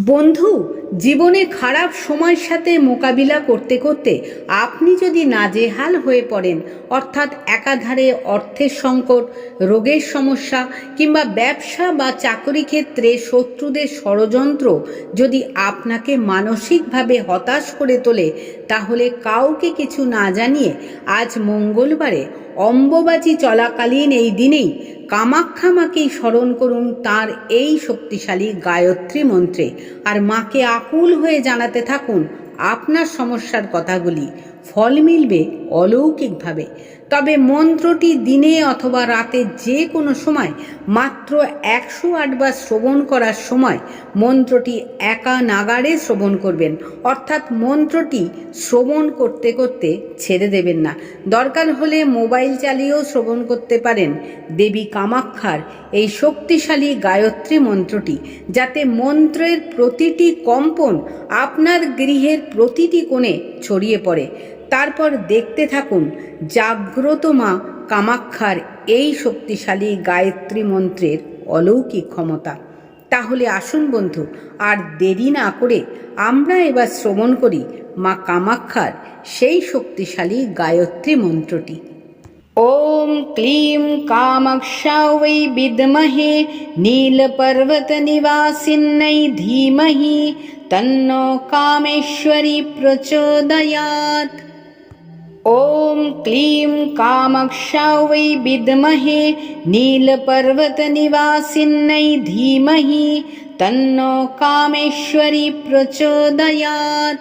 বন্ধু, জীবনে খারাপ সময়ের সাথে মোকাবিলা করতে করতে আপনি যদি নাজেহাল হয়ে পড়েন, অর্থাৎ একাধারে অর্থের সংকট, রোগের সমস্যা কিংবা ব্যবসা বা চাকরি ক্ষেত্রে শত্রুদের ষড়যন্ত্র যদি আপনাকে মানসিকভাবে হতাশ করে তোলে, তাহলে কাউকে কিছু না জানিয়ে আজ মঙ্গলবারে অম্বুবাচী চলাকালীন এই দিনেই কামাখ্যা মাকেই স্মরণ করুন তাঁর এই শক্তিশালী গায়ত্রী মন্ত্রে, আর মাকে আকুল হয়ে জানাতে থাকুন আপনার সমস্যার কথাগুলি। ফল মিলবে অলৌকিকভাবে। তবে মন্ত্রটি দিনে অথবা রাতে যে কোনো সময় মাত্র 108 বার শ্রবণ করার সময় মন্ত্রটি একা নাগাড়ে শ্রবণ করবেন, অর্থাৎ মন্ত্রটি শ্রবণ করতে করতে ছেড়ে দেবেন না। দরকার হলে মোবাইল চালিয়েও শ্রবণ করতে পারেন দেবী কামাখ্যার এই শক্তিশালী গায়ত্রী মন্ত্রটি, যাতে মন্ত্রের প্রতিটি কম্পন আপনার গৃহের প্রতিটি কোণে ছড়িয়ে পড়ে। তারপর দেখতে থাকুন জাগ্রত মা কামাখ্যার এই শক্তিশালী গায়ত্রী মন্ত্রের অলৌকিক ক্ষমতা। তাহলে আসুন বন্ধু, আর দেরি না করে আমরা এবার শ্রবণ করি মা কামাখ্যার সেই শক্তিশালী গায়ত্রী মন্ত্রটি। ওম ক্লিং কামাক্ষাयै বিদ্মহে নীলপর্বতনিবাসিন্यै ধীমহি তন্নো কামেশ্বরী প্রচোদয়াৎ। ওম ক্লিং কামাক্ষাयै বিদ্মহে নীলপর্বতনিবাসিন্यै ধীমহি তন্নো কামেশ্বরী প্রচোদয়াৎ।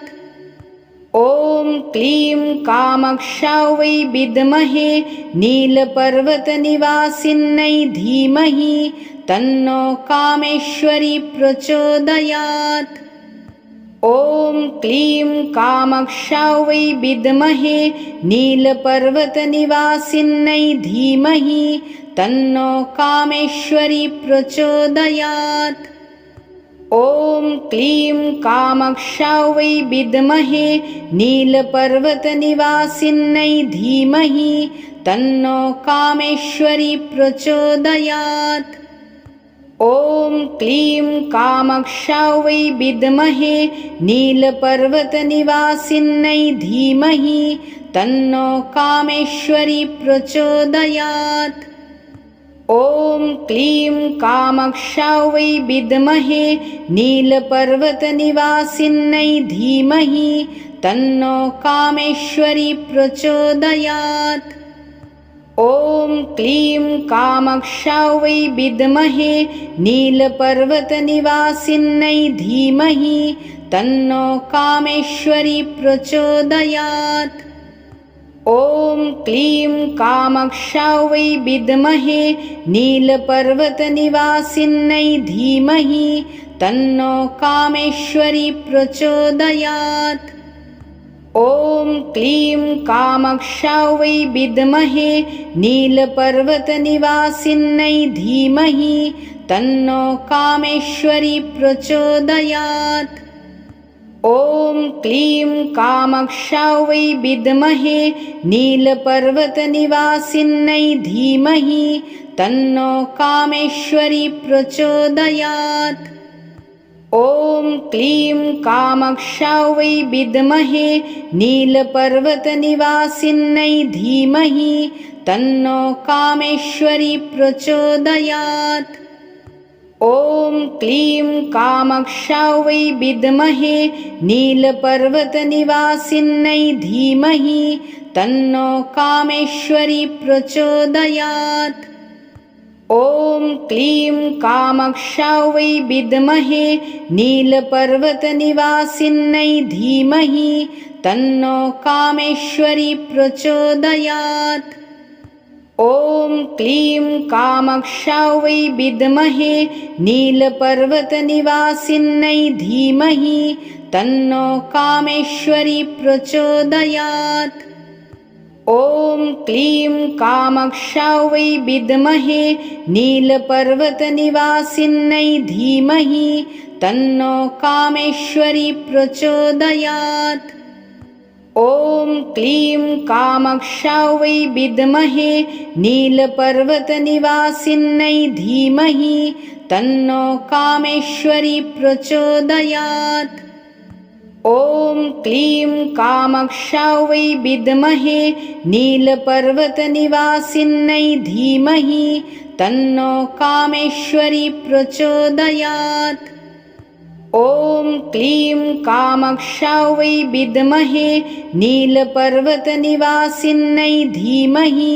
ওম ক্লিং কামাক্ষাयै বিদ্মহে নীলপর্বতনিবাসিন্यै ধীমহি তন্নো কামেশ্বরী প্রচোদয়াৎ। ওম ক্লিং কামাক্ষাयै বিদ্মহে নীলপর্বতনিবাসিন্यै ধীমহি তন্নো কামেশ্বরী প্রচোদয়াৎ। ওম ক্লিং কামাক্ষাयै বিদ্মহে নীলপর্বতনিবাসিন্यै ধীমহি তন্নো কামেশ্বরী প্রচোদয়াৎ। ওম ক্লিং কামাক্ষাयै বিদ্মহে নীলপর্বতনিবাসিন্यै ধীমহি তন্নো কামেশ্বরী প্রচোদয়াৎ। ওম ক্লিং কামাক্ষাयै বিদ্মহে নীলপর্বতনিবাসিন্यै ধীমহি তন্নো কামেশ্বরী প্রচোদয়াৎ। ওম ক্লিং কামাক্ষাयै বিদ্মহে নীলপর্বতনিবাসিন্यै ধীমহি তন্নো কামেশ্বরী প্রচোদয়াৎ। ওম ক্লিং কামাক্ষাयै বিদ্মহে নীলপর্বতনিবাসিন্यै ধীমহি তন্নো কামেশ্বরী প্রচোদয়াৎ। ওম ক্লিং কামাক্ষাयै বিদ্মহে নীলপর্বতনিবাসিন্यै ধীমহি তন্নো কামেশ্বরী প্রচোদয়াৎ। ওম ক্লিং কামাক্ষাयै বিদ্মহে নীলপর্বতনিবাসিন্यै ধীমহি তন্নো কামেশ্বরী প্রচোদয়াৎ। ওম ক্লিং কামাক্ষাयै বিদ্মহে নীলপর্বতনিবাসিন্यै ধীমহি তন্নো কামেশ্বরী প্রচোদয়াৎ। ওম ক্লিং কামাক্ষাयै বিদ্মহে নীলপর্বতনিবাসিন্यै ধীমহি তন্নো কামেশ্বরী প্রচোদয়াৎ। ওম ক্লিং কামাক্ষাयै বিদ্মহে নীলপর্বতনিবাসিন্यै ধীমহি তন্নো কামেশ্বরী প্রচোদয়াৎ। ওম ক্লিং কামাক্ষাयै বিদ্মহে নীলপর্বতনিবাসিন্यै ধীমহি তন্নো কামেশ্বরী প্রচোদয়াৎ। ওম ক্লিং কামাক্ষাयै বিদ্মহে নীলপর্বতনিবাসিন্यै ধীমহি তন্নো কামেশ্বরী প্রচোদয়াৎ। ॐ क्लीं कामाक्षा वै विद्महे नीलपर्वतनिवासिन्यै धीमहि तन्नो कामेश्वरी प्रचोदयात्। ॐ क्लीं कामाक्षा वै विद्महे नीलपर्वतनिवासिन्यै धीमहि तन्नो कामेश्वरी प्रचोदयात्। ॐ क्लीं कामाक्षा वै विद्महे नीलपर्वतनिवासिन्यै धीमहि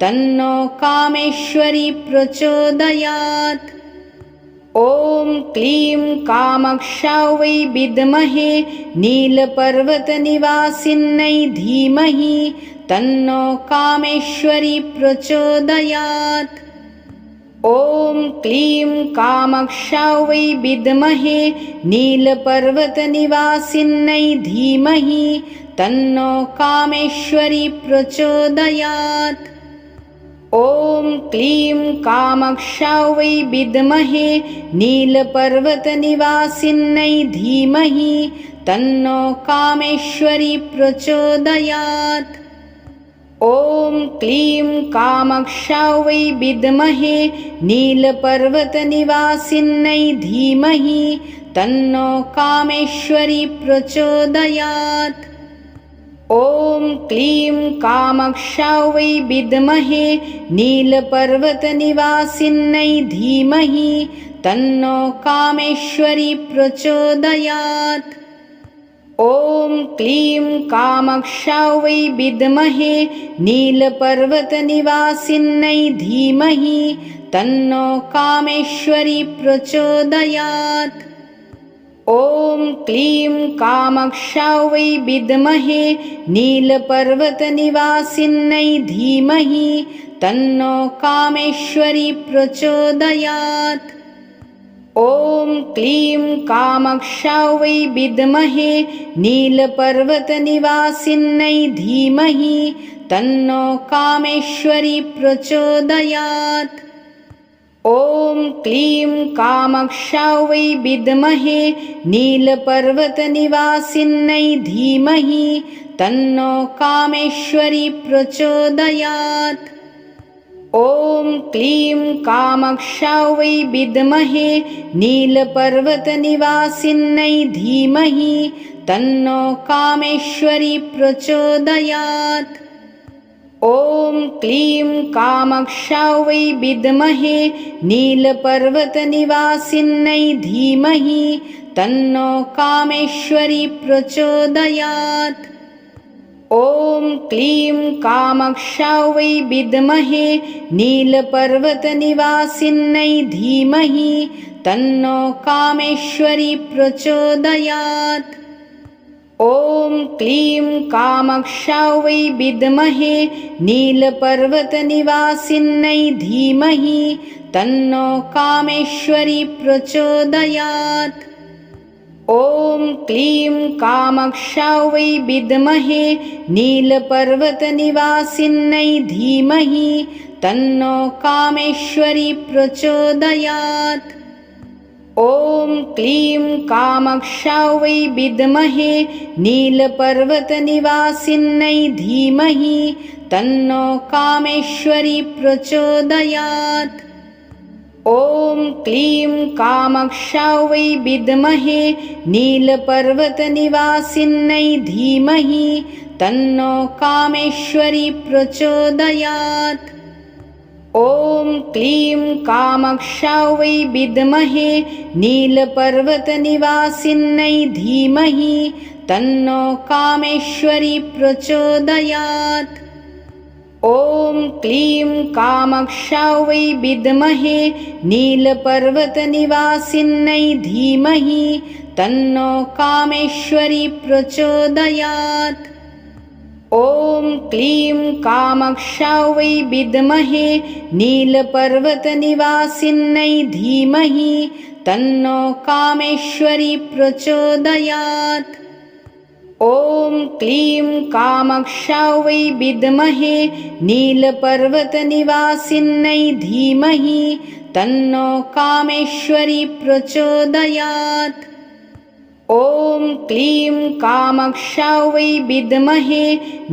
तन्नो कामेश्वरी प्रचोदयात्। ॐ क्लीं कामाक्षा वै विद्महे नीलपर्वतनिवासिन्यै धीमहि तन्नो कामेश्वरी प्रचोदयात्। ॐ क्लीं कामाक्षा वै विद्महे नीलपर्वतनिवासिन्यै धीमहि तन्नो कामेश्वरी प्रचोदयात्। ॐ क्लीं कामाक्षा वै विद्महे नीलपर्वतनिवासिन्यै धीमहि तन्नो कामेश्वरी प्रचोदयात्। ॐ क्लीं कामाक्षा वै विद्महे नीलपर्वतनिवासिन्यै धीमहि तन्नो कामेश्वरी प्रचोदयात्। ॐ क्लीं कामाक्षा वै विद्महे नीलपर्वतनिवासिन्यै धीमहि तन्नो कामेश्वरी प्रचोदयात्। ॐ क्लीं कामाक्षा वै विद्महे नीलपर्वतनिवासिन्यै धीमहि तन्नो कामेश्वरी प्रचोदयात्। ॐ क्लीं कामाक्षा वै विद्महे नीलपर्वतनिवासिन्यै धीमहि तन्नो कामेश्वरी प्रचोदयात्। ॐ क्लीं कामाक्षा वै विद्महे नीलपर्वतनिवासिन्यै धीमहि तन्नो कामेश्वरी प्रचोदयात्। ॐ क्लीं कामाक्षा वै विद्महे नीलपर्वतनिवासिन्यै धीमहि तन्नो कामेश्वरी प्रचोदयात्। ॐ क्लीं कामाक्षा वै विद्महे नीलपर्वतनिवासिन्यै धीमहि तन्नो कामेश्वरी प्रचोदयात्। ॐ क्लीं कामाक्षा वै विद्महे नीलपर्वतनिवासिन्यै धीमहि तन्नो कामेश्वरी प्रचोदयात्। ॐ क्लीं कामाक्षा वै विद्महे नीलपर्वतनिवासिन्यै धीमहि तन्नो कामेश्वरी प्रचोदयात्। ॐ क्लीं कामाक्षा वै विद्महे नीलपर्वतनिवासिन्यै धीमहि तन्नो कामेश्वरी प्रचोदयात्। ॐ क्लीं कामाक्षा वै विद्महे नीलपर्वतनिवासिन्यै धीमहि तन्नो कामेश्वरी प्रचोदयात्। ॐ क्लीं कामाक्षा वै विद्महे नीलपर्वतनिवासिन्यै धीमहि तन्नो कामेश्वरी प्रचोदयात्। ॐ क्लीं कामाक्षा वै विद्महे नीलपर्वतनिवासिन्यै धीमहि तन्नो कामेश्वरी प्रचोदयात्। ॐ क्लीं कामाक्षा वै विद्महे नीलपर्वतनिवासिन्यै धीमहि तन्नो कामेश्वरी प्रचोदयात्। ॐ क्लीं कामाक्षा वै विद्महे नीलपर्वतनिवासिन्यै धीमहि तन्नो कामेश्वरी प्रचोदयात्। ॐ क्लीं कामाक्षा वै विद्महे नीलपर्वतनिवासिन्यै धीमहि तन्नो कामेश्वरी प्रचोदयात्। ॐ क्लीं कामाक्षा वै विद्महे नीलपर्वतनिवासिन्यै धीमहि तन्नो कामेश्वरी प्रचोदयात्। ॐ क्लीं कामाक्षा वै विद्महे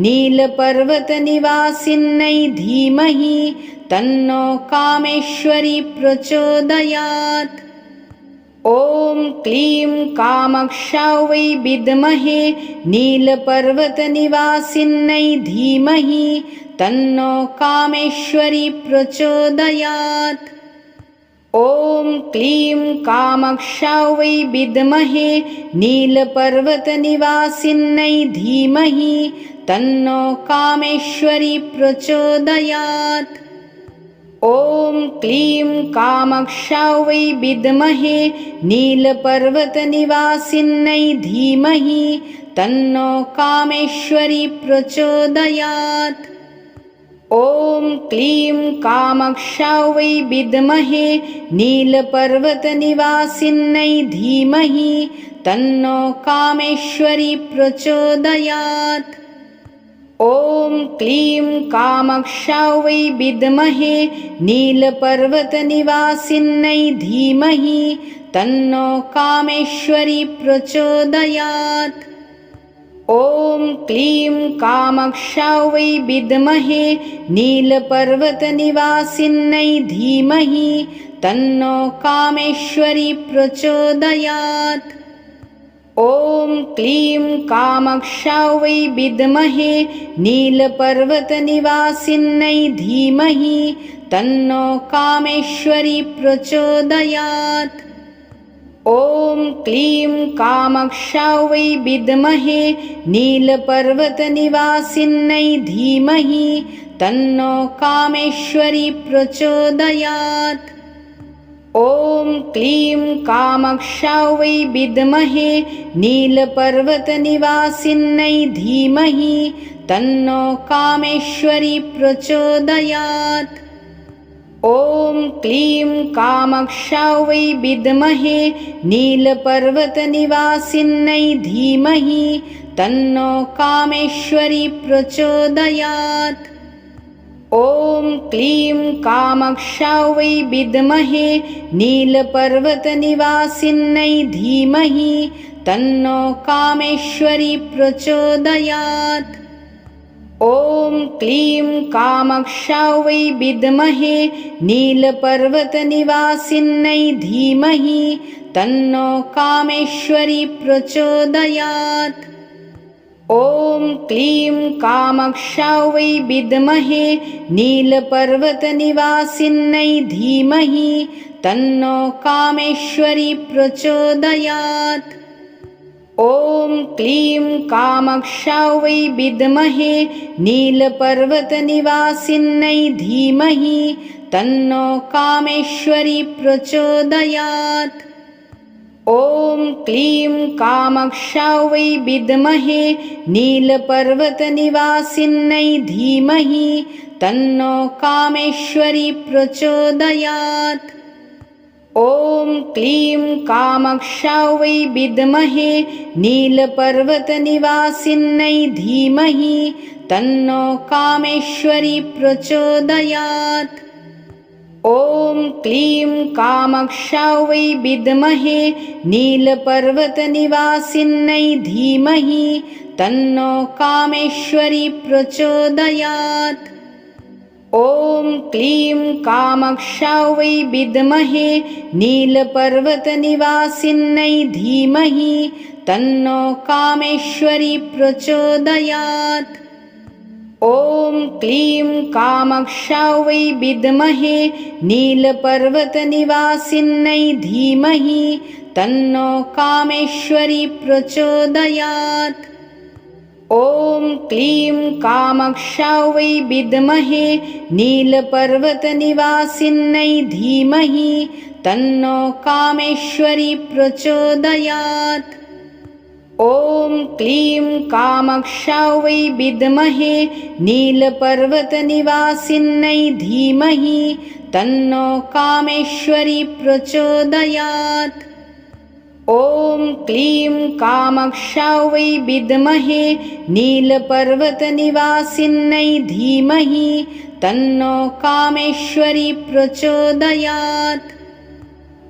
नीलपर्वतनिवासिन्यै धीमहि तन्नो कामेश्वरी प्रचोदयात्। ॐ क्लीं कामाक्षा वै विद्महे नीलपर्वतनिवासिन्यै धीमहि तन्नो कामेश्वरी प्रचोदयात्। ॐ क्लीं कामाक्षा वै विद्महे नीलपर्वतनिवासिन्यै धीमहि तन्नो कामेश्वरी प्रचोदयात्। ॐ क्लीं कामाक्षा वै विद्महे नीलपर्वतनिवासिन्यै धीमहि तन्नो कामेश्वरी प्रचोदयात्। ॐ क्लीं कामाक्षा वै विद्महे नीलपर्वतनिवासिन्यै धीमहि तन्नो कामेश्वरी प्रचोदयात्। ॐ क्लीं कामाक्षा वै विद्महे नीलपर्वतनिवासिन्यै धीमहि तन्नो कामेश्वरी प्रचोदयात्। ॐ क्लीं कामाक्षा वै विद्महे नीलपर्वतनिवासिन्यै धीमहि तन्नो कामेश्वरी प्रचोदयात्। ॐ क्लीं कामाक्षा वै विद्महे नीलपर्वतनिवासिन्यै धीमहि तन्नो कामेश्वरी प्रचोदयात्। ॐ क्लीं कामाक्षा वै विद्महे नीलपर्वतनिवासिन्यै धीमहि तन्नो कामेश्वरी प्रचोदयात्। ॐ क्लीं कामाक्षा वै विद्महे नीलपर्वतनिवासिन्यै धीमहि तन्नो कामेश्वरी प्रचोदयात्। ॐ क्लीं कामाक्षा वै विद्महे नीलपर्वतनिवासिन्यै धीमहि तन्नो कामेश्वरी प्रचोदयात्। ॐ क्लीं कामाक्षा वै विद्महे नीलपर्वतनिवासिन्यै धीमहि तन्नो कामेश्वरी प्रचोदयात्। ॐ क्लीं कामाक्षा वै विद्महे नीलपर्वतनिवासिन्यै धीमहि तन्नो कामेश्वरी प्रचोदयात्। ॐ क्लीं कामाक्षा वै विद्महे नीलपर्वतनिवासिन्यै धीमहि तन्नो कामेश्वरी प्रचोदयात्। ॐ क्लीं कामाक्षा वै विद्महे नीलपर्वतनिवासिन्यै धीमहि तन्नो कामेश्वरी प्रचोदयात्। ॐ क्लीं कामाक्षा वै विद्महे नीलपर्वतनिवासिन्यै धीमहि तन्नो कामेश्वरी प्रचोदयात्। ॐ क्लीं कामाक्षा वै विद्महे नीलपर्वतनिवासिन्यै धीमहि तन्नो कामेश्वरी प्रचोदयात्। ॐ क्लीं कामाक्षा वै विद्महे नीलपर्वतनिवासिन्यै धीमहि तन्नो कामेश्वरी प्रचोदयात्। ॐ क्लीं कामाक्षा वै विद्महे नीलपर्वतनिवासिन्यै धीमहि तन्नो कामेश्वरी प्रचोदयात्। ॐ क्लीं कामाक्षा वै विद्महे नीलपर्वतनिवासिन्यै धीमहि तन्नो कामेश्वरी प्रचोदयात्। ॐ क्लीं कामाक्षा वै विद्महे नीलपर्वतनिवासिन्यै धीमहि तन्नो कामेश्वरी प्रचोदयात्। ॐ क्लीं कामाक्षा वै विद्महे नीलपर्वतनिवासिन्यै धीमहि तन्नो कामेश्वरी प्रचोदयात्। ॐ क्लीं कामाक्षा वै विद्महे नीलपर्वतनिवासिन्यै धीमहि तन्नो कामेश्वरी प्रचोदयात्।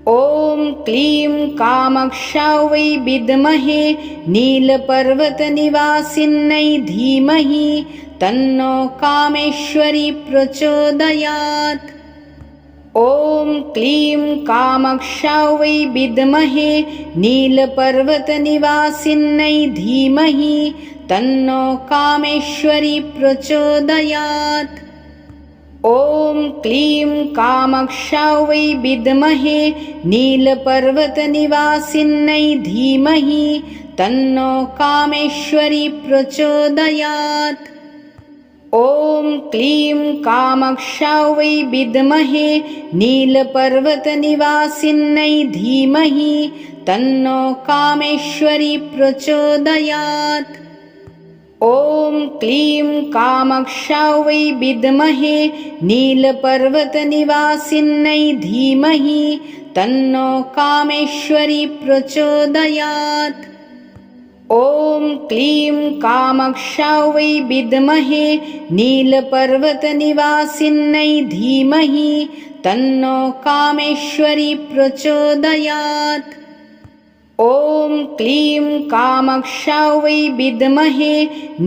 ॐ क्लीं कामाक्षा वै विद्महे नीलपर्वतनिवासिन्यै धीमहि तन्नो कामेश्वरी प्रचोदयात्। ॐ क्लीं कामाक्षा वै विद्महे नीलपर्वतनिवासिन्यै धीमहि तन्नो कामेश्वरी प्रचोदयात्। ॐ क्लीं कामाक्षा वै विद्महे नीलपर्वतनिवासिन्यै धीमहि तन्नो कामेश्वरी प्रचोदयात्। ॐ क्लीं कामाक्षा वै विद्महे नीलपर्वतनिवासिन्यै धीमहि तन्नो कामेश्वरी प्रचोदयात्। ॐ क्लीं कामाक्षा वै विद्महे नीलपर्वतनिवासिन्यै धीमहि तन्नो कामेश्वरी प्रचोदयात्। ॐ क्लीं कामाक्षा वै विद्महे नीलपर्वतनिवासिन्यै धीमहि तन्नो कामेश्वरी प्रचोदयात्। ॐ क्लीं कामाक्षा वै विद्महे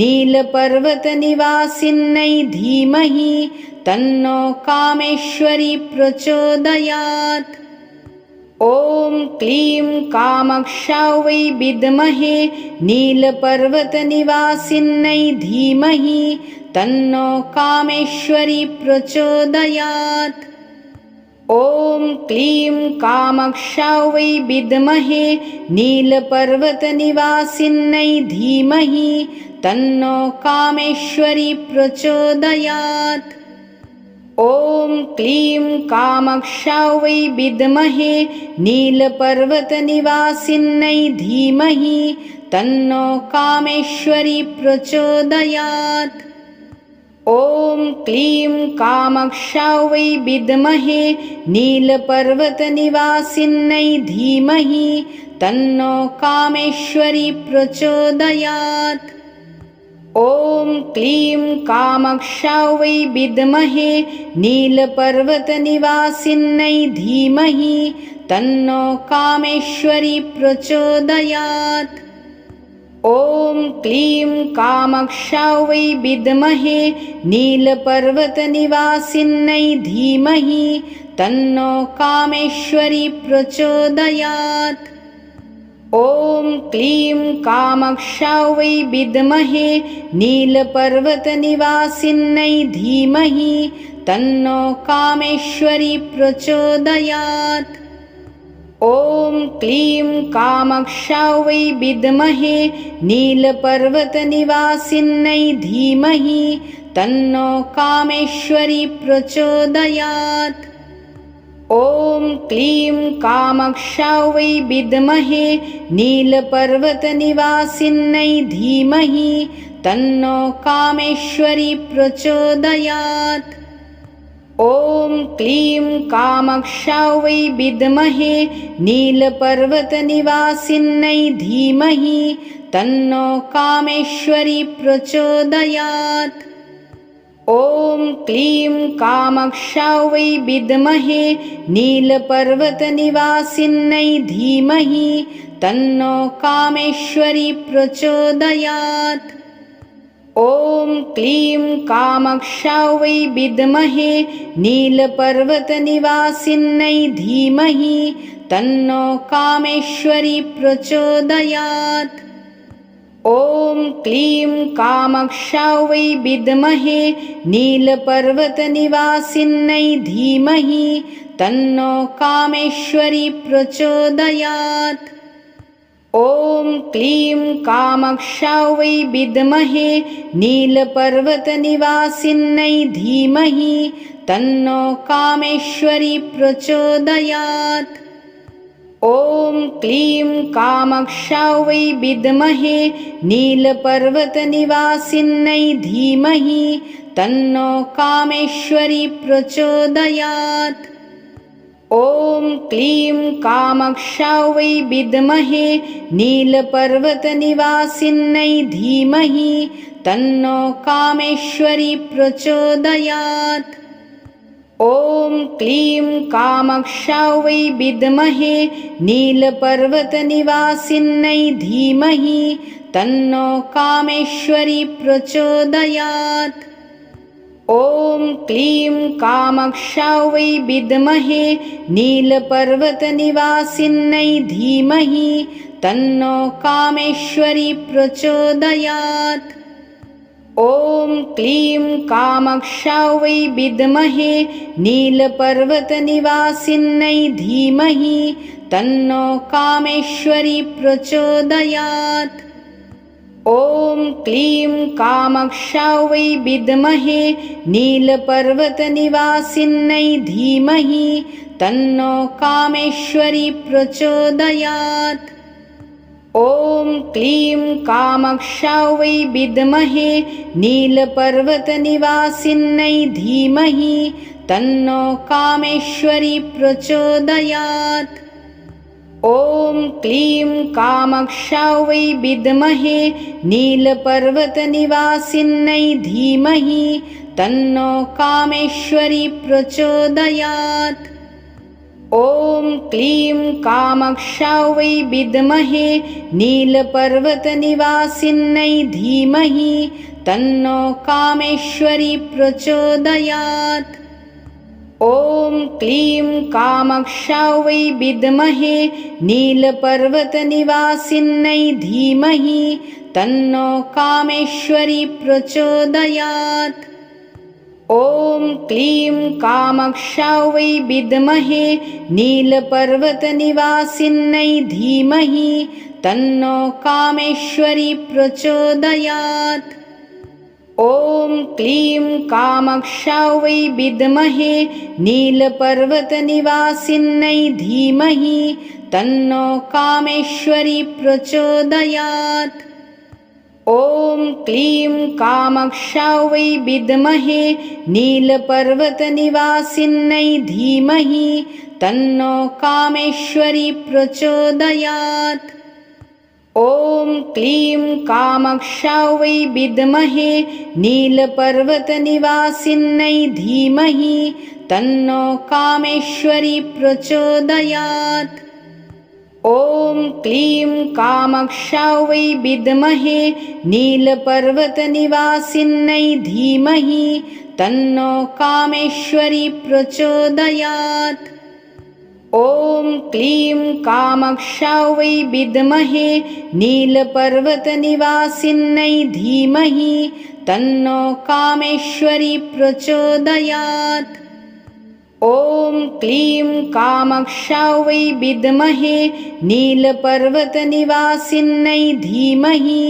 नीलपर्वतनिवासिन्यै धीमहि तन्नो कामेश्वरी प्रचोदयात्। ॐ क्लीं कामाक्षा वै विद्महे नीलपर्वतनिवासिन्यै धीमहि तन्नो कामेश्वरी प्रचोदयात्। ॐ क्लीं कामाक्षा वै विद्महे नीलपर्वतनिवासिन्यै धीमहि तन्नो कामेश्वरी प्रचोदयात्। ॐ क्लीं कामाक्षा वै विद्महे नीलपर्वतनिवासिन्यै धीमहि तन्नो कामेश्वरी प्रचोदयात्। ॐ क्लीं कामाक्षा वै विद्महे नीलपर्वतनिवासिन्यै धीमहि तन्नो कामेश्वरी प्रचोदयात्। ॐ क्लीं कामाक्षा वै विद्महे नीलपर्वतनिवासिन्यै धीमहि तन्नो कामेश्वरी प्रचोदयात्। ॐ क्लीं कामाक्षा वै विद्महे नीलपर्वतनिवासिन्यै धीमहि तन्नो कामेश्वरी प्रचोदयात्। ॐ क्लीं कामाक्षा वै विद्महे नीलपर्वतनिवासिन्यै धीमहि तन्नो कामेश्वरी प्रचोदयात्। ॐ क्लीं कामाक्षा वै विद्महे नीलपर्वतनिवासिन्यै धीमहि तन्नो कामेश्वरी प्रचोदयात्। ॐ क्लीं कामाक्षा वै विद्महे नीलपर्वतनिवासिन्यै धीमहि तन्नो कामेश्वरी प्रचोदयात्। ॐ क्लीं कामाक्षा वै विद्महे नीलपर्वतनिवासिन्यै धीमहि तन्नो कामेश्वरी प्रचोदयात्। ॐ क्लीं कामाक्षा वै विद्महे नीलपर्वतनिवासिन्यै धीमहि तन्नो कामेश्वरी प्रचोदयात्। ॐ क्लीं कामाक्षा वै विद्महे नीलपर्वतनिवासिन्यै धीमहि तन्नो कामेश्वरी प्रचोदयात्। ॐ क्लीं कामाक्षा वै विद्महे नीलपर्वतनिवासिन्यै धीमहि तन्नो कामेश्वरी प्रचोदयात्। ॐ क्लीं कामाक्षा वै विद्महे नीलपर्वतनिवासिन्यै धीमहि तन्नो कामेश्वरी प्रचोदयात्। ॐ क्लीं कामाक्षा वै विद्महे नीलपर्वतनिवासिन्यै धीमहि तन्नो कामेश्वरी प्रचोदयात्। ॐ क्लीं कामाक्षा वै विद्महे नीलपर्वतनिवासिन्यै धीमहि तन्नो कामेश्वरी प्रचोदयात्। ॐ क्लीं कामाक्षा वै विद्महे नीलपर्वतनिवासिन्यै धीमहि तन्नो कामेश्वरी प्रचोदयात्। ॐ क्लीं कामाक्षा वै विद्महे नीलपर्वतनिवासिन्यै धीमहि तन्नो कामेश्वरी प्रचोदयात्। ॐ क्लीं कामाक्षा वै विद्महे नीलपर्वतनिवासिन्यै धीमहि तन्नो कामेश्वरी प्रचोदयात्। ॐ क्लीं कामाक्षा वै विद्महे नीलपर्वतनिवासिन्यै धीमहि तन्नो कामेश्वरी प्रचोदयात्। ॐ क्लीं कामाक्षा वै विद्महे नीलपर्वतनिवासिन्यै धीमहि तन्नो कामेश्वरी प्रचोदयात्। ॐ क्लीं कामाक्षा वै विद्महे नीलपर्वतनिवासिन्यै धीमहि तन्नो कामेश्वरी प्रचोदयात्। ॐ क्लीं कामाक्षा वै विद्महे नीलपर्वतनिवासिन्यै धीमहि तन्नो कामेश्वरी प्रचोदयात्। ॐ क्लीं कामाक्षा वै विद्महे नीलपर्वतनिवासिन्यै धीमहि तन्नो कामेश्वरी प्रचोदयात्। ॐ क्लीं कामाक्षा वै विद्महे नीलपर्वतनिवासिन्यै धीमहि तन्नो कामेश्वरी प्रचोदयात्। ॐ क्लीं कामाक्षा वै विद्महे नीलपर्वतनिवासिन्यै धीमहि तन्नो कामेश्वरी प्रचोदयात्। ॐ क्लीं कामाक्षा वै विद्महे नीलपर्वतनिवासिन्यै धीमहि तन्नो कामेश्वरी प्रचोदयात्। ॐ क्लीं कामाक्षा वै विद्महे नीलपर्वतनिवासिन्यै धीमहि तन्नो कामेश्वरी प्रचोदयात्। ॐ क्लीं कामाक्षा वै विद्महे नीलपर्वतनिवासिन्यै धीमहि तन्नो कामेश्वरी प्रचोदयात्। ॐ क्लीं कामाक्षा वै विद्महे नीलपर्वतनिवासिन्यै धीमहि तन्नो कामेश्वरी प्रचोदयात्। ॐ क्लीं कामाक्षा वै विद्महे नीलपर्वतनिवासिन्यै धीमहि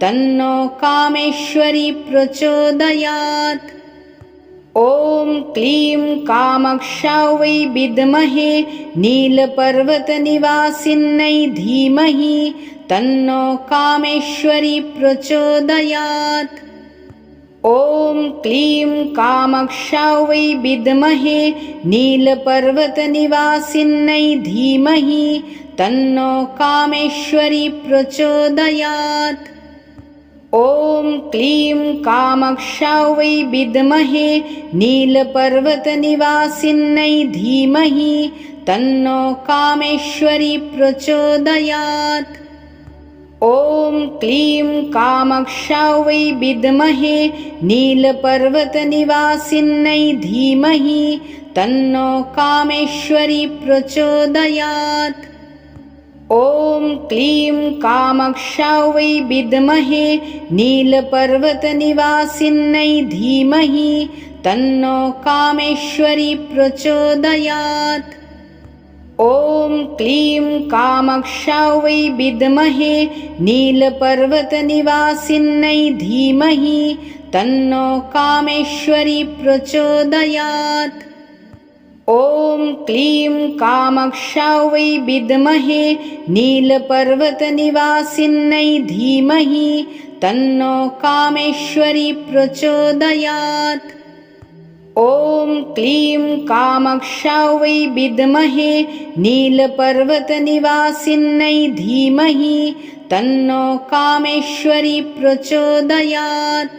तन्नो कामेश्वरी प्रचोदयात्। ॐ क्लीं कामाक्षा वै विद्महे नीलपर्वतनिवासिन्यै धीमहि तन्नो कामेश्वरी प्रचोदयात्। ॐ क्लीं कामाक्षा वै विद्महे नीलपर्वतनिवासिन्यै धीमहि तन्नो कामेश्वरी प्रचोदयात्। ॐ क्लीं कामाक्षा वै विद्महे नीलपर्वतनिवासिन्यै धीमहि तन्नो कामेश्वरी प्रचोदयात्। ॐ क्लीं कामाक्षा वै विद्महे नीलपर्वतनिवासिन्यै धीमहि तन्नो कामेश्वरी प्रचोदयात्। ॐ क्लीं कामाक्षा वै विद्महे नीलपर्वतनिवासिन्यै धीमहि तन्नो कामेश्वरी प्रचोदयात्। ॐ क्लीं कामाक्षा वै विद्महे नीलपर्वतनिवासिन्यै धीमहि तन्नो कामेश्वरी प्रचोदयात्। ॐ क्लीं कामाक्षा वै विद्महे नीलपर्वतनिवासिन्यै धीमहि तन्नो कामेश्वरी प्रचोदयात्। ॐ क्लीं कामाक्षा वै विद्महे नीलपर्वतनिवासिन्यै धीमहि तन्नो कामेश्वरी प्रचोदयात्।